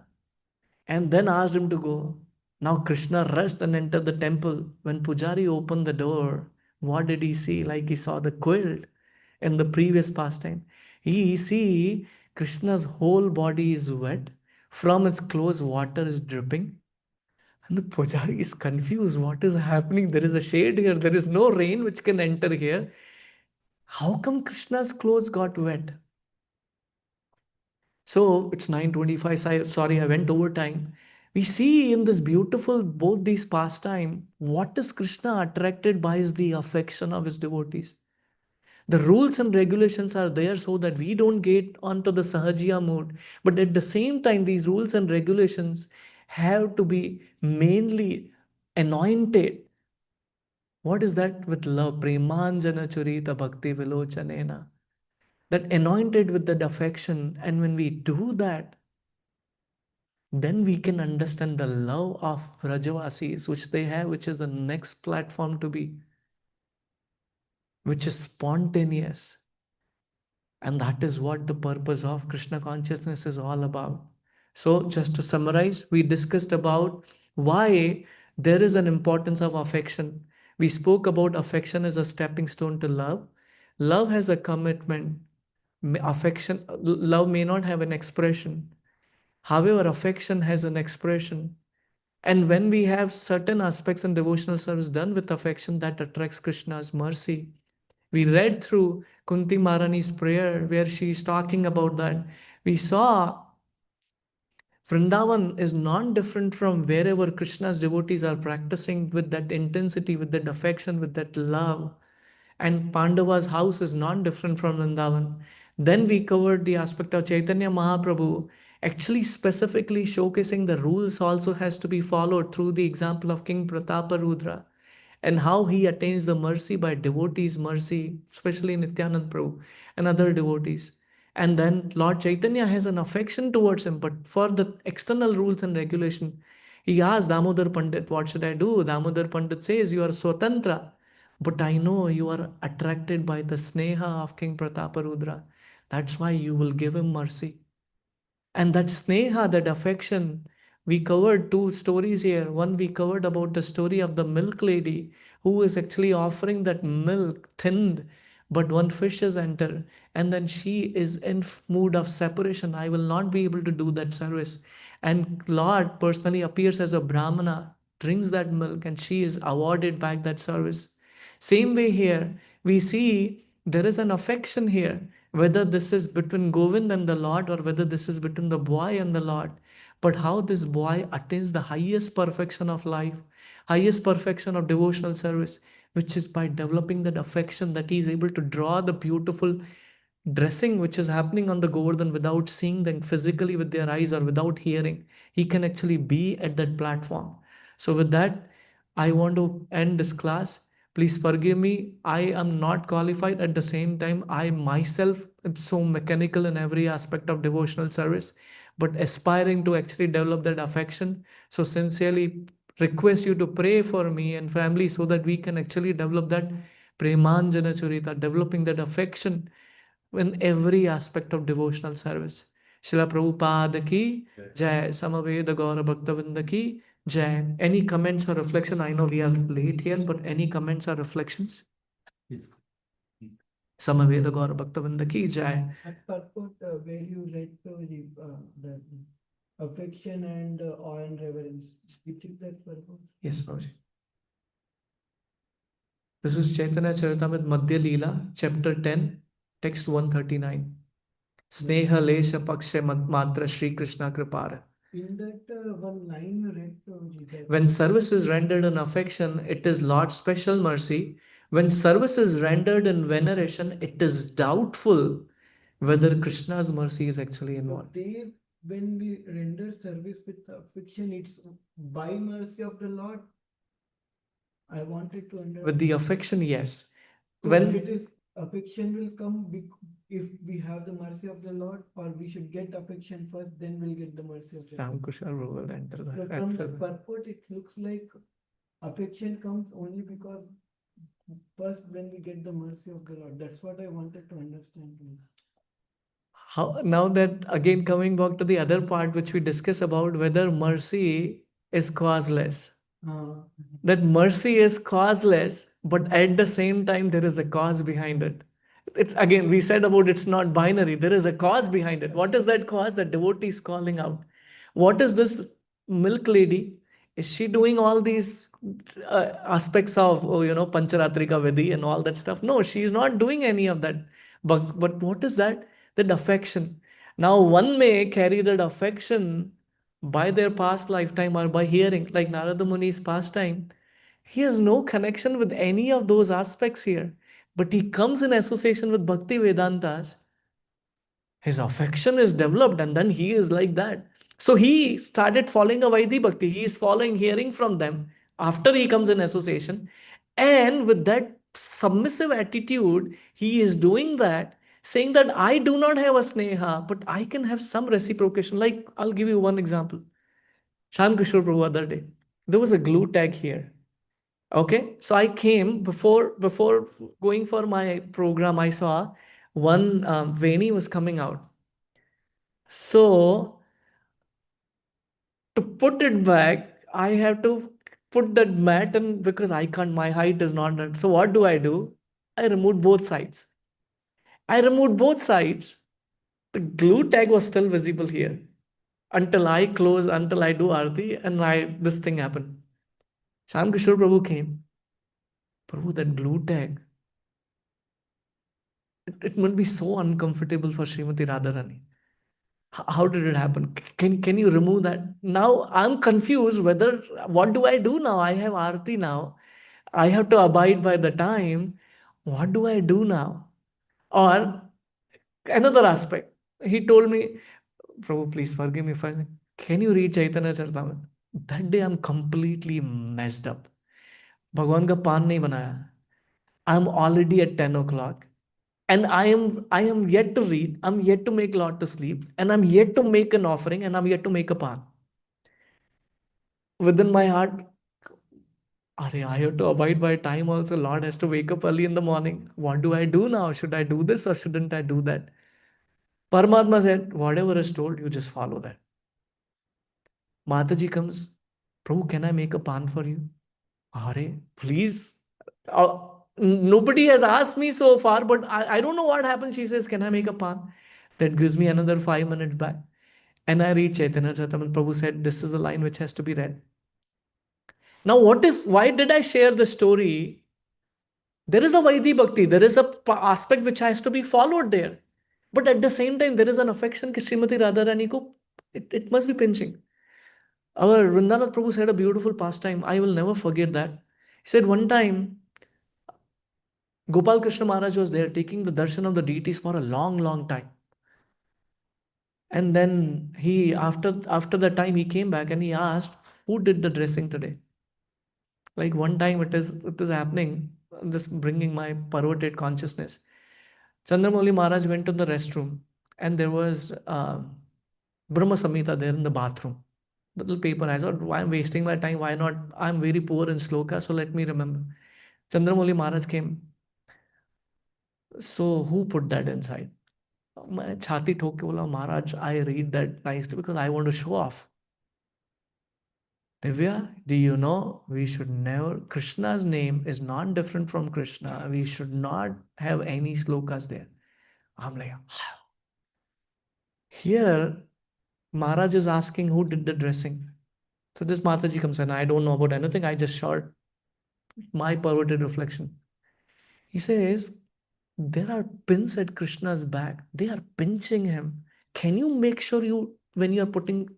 and then asked him to go. Now Krishna rushed and entered the temple. When Pujari opened the door, what did he see? Like he saw the quilt in the previous pastime. He see Krishna's whole body is wet. From his clothes, water is dripping. And the Pujari is confused. What is happening? There is a shade here. There is no rain which can enter here. How come Krishna's clothes got wet? So it's 9:25. Sorry, I went over time. We see in this beautiful, both these pastime, what is Krishna attracted by is the affection of his devotees. The rules and regulations are there so that we don't get onto the sahajiya mode. But at the same time, these rules and regulations have to be mainly anointed. What is that? With love. Premanjana churita bhakti vilochanena. That anointed with that affection. And when we do that, then we can understand the love of Rajavasis, which they have, which is the next platform to be, which is spontaneous. And that is what the purpose of Krishna consciousness is all about. So, just to summarize, we discussed about why there is an importance of affection. We spoke about affection as a stepping stone to love. Love has a commitment. Affection, love may not have an expression. However, affection has an expression. And when we have certain aspects in devotional service done with affection, that attracts Krishna's mercy. We read through Kunti Maharani's prayer where she is talking about that. We saw Vrindavan is non different from wherever Krishna's devotees are practicing with that intensity, with that affection, with that love. And Pandava's house is non different from Vrindavan. Then we covered the aspect of Chaitanya Mahaprabhu, actually specifically showcasing the rules also has to be followed through the example of King Prataparudra and how he attains the mercy by devotees' mercy, especially Nityanand Prabhu and other devotees. And then Lord Chaitanya has an affection towards him, but for the external rules and regulation, he asked Damodar Pandit, what should I do? Damodar Pandit says, you are Swatantra, but I know you are attracted by the sneha of King Prataparudra. That's why you will give him mercy. And that sneha, that affection, we covered two stories here. One, we covered about the story of the milk lady who is actually offering that milk thinned, but one fish is entered, and then she is in mood of separation. I will not be able to do that service. And Lord personally appears as a Brahmana, drinks that milk, and she is awarded back that service. Same way here, we see there is an affection here, whether this is between Govind and the Lord or whether this is between the boy and the Lord. But how this boy attains the highest perfection of life, highest perfection of devotional service, which is by developing that affection that he is able to draw the beautiful dressing which is happening on the Govardhan without seeing them physically with their eyes or without hearing. He can actually be at that platform. So, with that, I want to end this class. Please forgive me. I am not qualified. At the same time, I myself am so mechanical in every aspect of devotional service, but aspiring to actually develop that affection. So, sincerely request you to pray for me and family so that we can actually develop that premanjana churita, developing that affection in every aspect of devotional service. Srila Prabhupada ki Jai, Samaveda Gaura Bhaktavinda ki Jai. Any comments or reflection? I know we are late here, but any comments or reflections? Samaveda Gaura Bhaktavinda ki jai. At purport, where you read the affection and awe and reverence, which is that purport? Yes, Prabhuji. This is Chaitanya Charitamrita Madhya Leela, chapter 10, text 139. Sneha Lesha Paksha Matra Shri Krishna Kripara. In that one line you read, Prabhuji, that When service is rendered in affection, it is Lord's special mercy. When service is rendered in veneration, it is doubtful whether Krishna's mercy is actually so involved. there, when we render service with affection, it's by mercy of the Lord. I wanted to understand. With the affection, yes. So When it is affection will come if we have the mercy of the Lord, or we should get affection first, then we'll get the mercy of the Lord. Ramkushal will enter So that. from the purport, it looks like affection comes only because first when we get the mercy of the Lord. That's what I wanted to understand. How, now that again coming back to the other part which we discuss about whether mercy is causeless. That mercy is causeless, but at the same time there is a cause behind it. It's again, we said about it's not binary, there is a cause behind it. What is that cause? The devotee is calling out. What is this milk lady? Is she doing all these aspects of Pancharatrika Vidhi and all that stuff? No, she is not doing any of that. But what is that? That affection. Now one may carry that affection by their past lifetime or by hearing, like Narada Muni's pastime. He has no connection with any of those aspects here, but he comes in association with Bhakti Vedantas. His affection is developed, and then he is like that. So he started following a Vaidhi Bhakti. He is following, hearing from them after he comes in association. And with that submissive attitude, he is doing that, saying that I do not have a sneha, but I can have some reciprocation. Like, I'll give you one example. Shyam Kishore Prabhu other day. There was a glue tag here. Okay, so I came before going for my program. I saw one Veni was coming out. So to put it back, I have to put that mat in because I can't. My height is not that. So what do? I removed both sides. I removed both sides. The glue tag was still visible here until I close, until I do arti, and this thing happened. Sham Kishore Prabhu came. Prabhu, that glue tag, it must be so uncomfortable for Srimati Radharani. How did it happen? Can you remove that? Now I'm confused whether what do I do now? I have Aarti now. I have to abide by the time. What do I do now? Or another aspect. He told me, Prabhu, please forgive me if I can you read Chaitanya Charitamrita? That day I'm completely messed up. भगवान का पान नहीं बनाया. I'm already at 10 o'clock. And I am yet to read, I'm yet to make lot to sleep, and I'm yet to make an offering, and I'm yet to make a pan. Within my heart, I have to abide by time also. Lord has to wake up early in the morning. What do I do now? Should I do this or shouldn't I do that? Paramatma said, whatever is told, you just follow that. Mataji comes, Prabhu, can I make a pan for you? Are, please. Nobody has asked me so far, but I don't know what happened. She says, can I make a pan? That gives me another 5 minutes back. And I read Chaitanya Charitamrita. Prabhu said, this is a line which has to be read. Now, why did I share the story? There is a Vaidhi Bhakti, there is a aspect which has to be followed there. But at the same time, there is an affection ki Srimati Radharani ko, it must be pinching. Our Vrindanath Prabhu said a beautiful pastime. I will never forget that. He said one time, Gopal Krishna Maharaj was there taking the darshan of the deities for a long, long time. And then after the time he came back and he asked, who did the dressing today? Like one time it is happening, I'm just bringing my perverted consciousness. Chandramouli Maharaj went to the restroom and there was Brahma Samhita there in the bathroom. Little paper. I thought, why I'm wasting my time? Why not? I'm very poor in sloka, so let me remember. Chandramouli Maharaj came. So who put that inside? मैं छाती ठोक के बोला महाराज I read that nicely because I want to show off. Divya, do you know we should never, Krishna's name is not different from Krishna. We should not have any slokas there. I'm like, here, Maharaj is asking who did the dressing. So this Mataji comes in, I don't know about anything, I just short my perverted reflection. He says, there are pins at Krishna's back. They are pinching him. Can you make sure when you are putting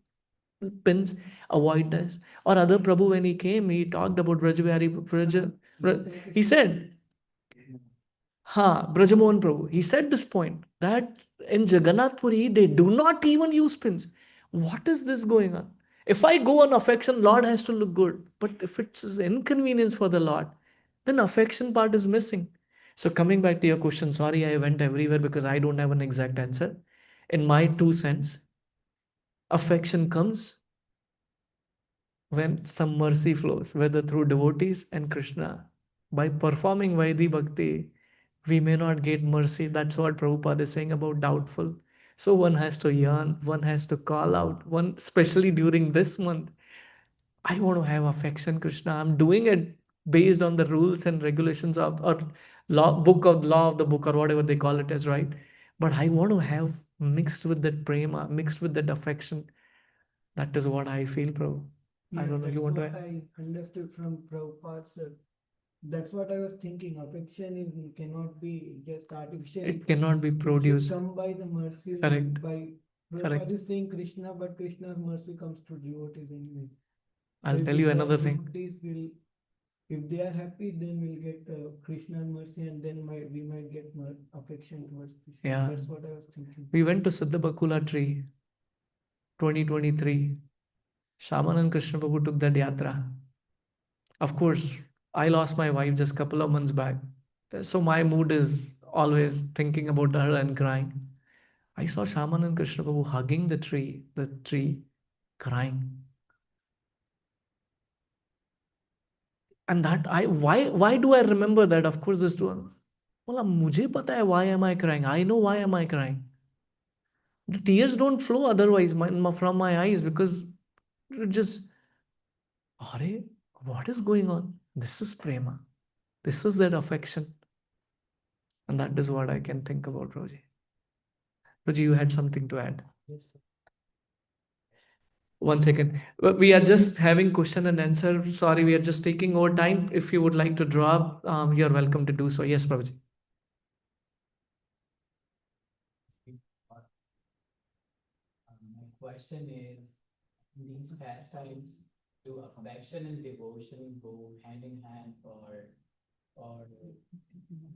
pins, avoid this? Or other Prabhu, when he came, he talked about Brajavihari. He said, Brajamohan Prabhu, he said this point that in Jagannath Puri, they do not even use pins. What is this going on? If I go on affection, Lord has to look good. But if it's inconvenience for the Lord, then affection part is missing. So coming back to your question, sorry I went everywhere because I don't have an exact answer. In my 2 cents, affection comes when some mercy flows, whether through devotees and Krishna. By performing Vaidhi Bhakti, we may not get mercy. That's what Prabhupada is saying about doubtful. So one has to yearn, one has to call out, one, especially during this month. I want to have affection, Krishna. I'm doing it based on the rules and regulations of or law of the book or whatever they call it as, right? But I want to have mixed with that prema, mixed with that affection. That is what I feel, Prabhu. I don't know. You want to That's add? what I understood from Prabhupada, sir. That's what I was thinking. Affection is cannot be just artificial. It cannot be It should produced. come by the mercy. Correct. By Correct. Prabhupada is saying Krishna, but Krishna's mercy comes to devotees anyway. I'll So tell you another thing. devotees will, if they are happy, then we'll get Krishna's mercy, and then we might get affection towards Krishna. Yeah. That's what I was thinking. We went to Siddha Bakula tree 2023. Shaman and Krishna Prabhu took that yatra. Of course, I lost my wife just a couple of months back. So my mood is always thinking about her and crying. I saw Shaman and Krishna Prabhu hugging the tree, crying. And that why do I remember that? Of course, this one. Well, मुझे पता है why am I crying? I know why am I crying. The tears don't flow otherwise from my eyes because it just, Are, what is going on? This is prema. This is that affection. And that is what I can think about, Roji. Roji, you had something to add. Yes, sir. 1 second. We are just having question and answer. Sorry, we are just taking over time. If you would like to drop, you're welcome to do so. Yes, Prabhuji. My question is, in these pastimes, do affection and devotion go hand in hand, or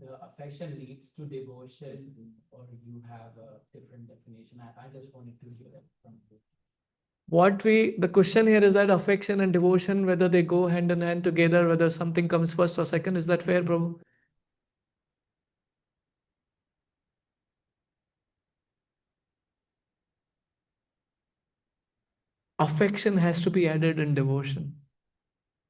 the affection leads to devotion, or you have a different definition? I just wanted to hear that from you. The question here is that affection and devotion, whether they go hand in hand together, whether something comes first or second. Is that fair, Prabhu? Affection has to be added in devotion.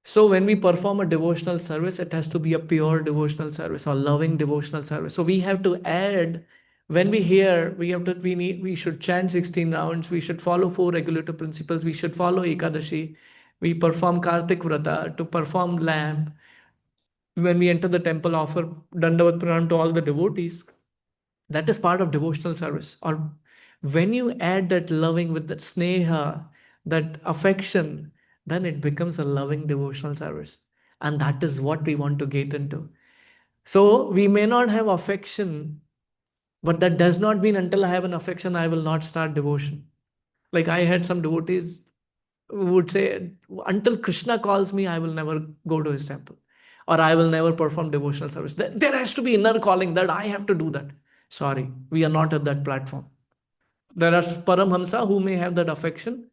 So when we perform a devotional service, it has to be a pure devotional service or loving devotional service. So we have to add, when we hear, we should chant 16 rounds, we should follow 4 regulative principles, we should follow Ekadashi, we perform Kartik Vrata to perform lamp. When we enter the temple, offer Dandavat Pranam to all the devotees. That is part of devotional service. Or when you add that loving with that sneha, that affection, then it becomes a loving devotional service. And that is what we want to get into. So we may not have affection, but that does not mean until I have an affection, I will not start devotion. Like I had some devotees who would say, until Krishna calls me, I will never go to his temple or I will never perform devotional service. There has to be inner calling that I have to do that. Sorry, we are not at that platform. There are Paramhamsa who may have that affection,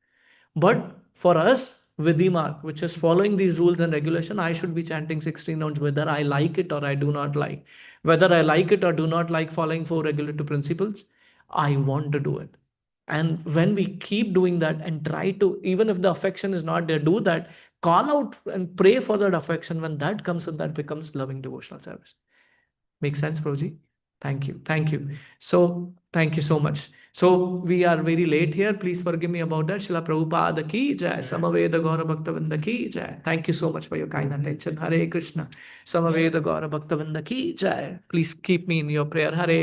but for us, Vidhimark, which is following these rules and regulation, I should be chanting 16 rounds whether I like it or I do not like. Whether I like it or do not like following 4 regulative principles, I want to do it. And when we keep doing that and try to, even if the affection is not there, do that, call out and pray for that affection. When that comes in, that becomes loving devotional service. Make sense, Prabhuji? Thank you. Thank you. So, thank you so much. So we are very late here. Please forgive me about that. Srila Prabhupada ki jai. Samaveda Gaura Bhaktavinda ki jai. Thank you so much for your kind attention. Hare Krishna. Samaveda Gaura Bhaktavinda ki jai. Please keep me in your prayer. Hare